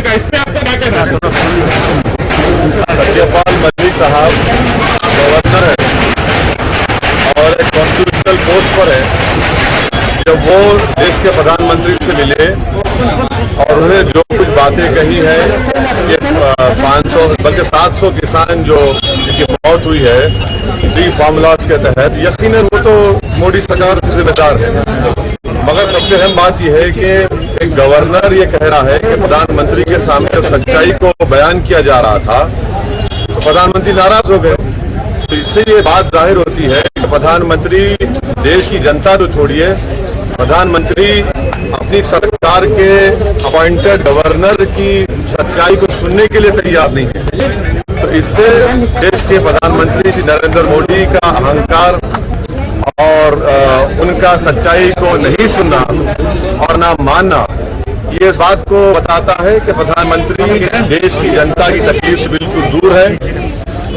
लगा, इस पे आपका क्या कहना है? सत्यपाल मलिक साहब गवर्नर है और एक कॉन्स्टिट्यूशनल पोस्ट पर है। जब वो देश के प्रधानमंत्री से मिले और उन्हें जो कुछ बातें कही है कि 500 बल्कि 700 किसान जो जिनकी मौत हुई है डी फार्मूलाज के तहत, यकीनन वो तो मोदी सरकार जिम्मेदार है। मगर सबसे अहम बात यह है कि एक गवर्नर ये कह रहा है कि प्रधानमंत्री के सामने जब सच्चाई को बयान किया जा रहा था तो प्रधानमंत्री नाराज हो गए। तो इससे ये बात जाहिर होती है कि प्रधानमंत्री देश की जनता तो छोड़िए, प्रधानमंत्री अपनी सरकार के अपॉइंटेड गवर्नर की सच्चाई को सुनने के लिए तैयार नहीं है। तो इससे देश के प्रधानमंत्री श्री नरेंद्र मोदी का अहंकार और उनका सच्चाई को नहीं सुनना और ना मानना, ये इस बात को बताता है कि प्रधानमंत्री देश की जनता की तकलीफ से बिल्कुल दूर है।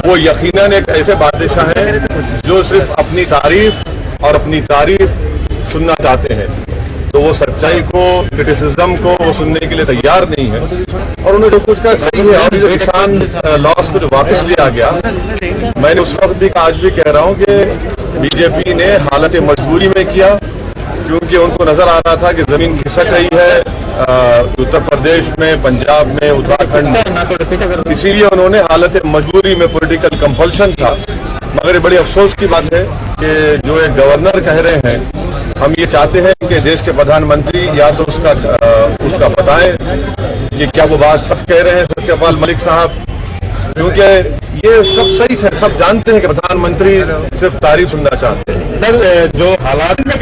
वो यकीनन एक ऐसे बादशाह हैं जो सिर्फ अपनी तारीफ और अपनी तारीफ सुनना चाहते हैं। तो वो सच्चाई को, क्रिटिसिज्म को वो सुनने के लिए तैयार नहीं है और उन्हें जो कुछ का सही है। और जो किसान लॉस को जो वापस लिया गया, मैंने उस वक्त भी आज भी कह रहा हूँ कि बीजेपी ने हालत मजबूरी में किया, क्योंकि उनको नजर आ रहा था कि जमीन खिसक रही है उत्तर प्रदेश में, पंजाब में, उत्तराखंड में, इसीलिए उन्होंने हालत मजबूरी में, पॉलिटिकल कंपल्शन था। मगर ये बड़ी अफसोस की बात है कि जो एक गवर्नर कह रहे हैं, हम ये चाहते हैं कि देश के प्रधानमंत्री या तो उसका बताएं कि क्या वो बात सच कह रहे हैं सत्यपाल मलिक साहब, क्योंकि ये सब सही है, सब जानते हैं कि प्रधानमंत्री सिर्फ तारीफ सुनना चाहते हैं। सर, जो हालात में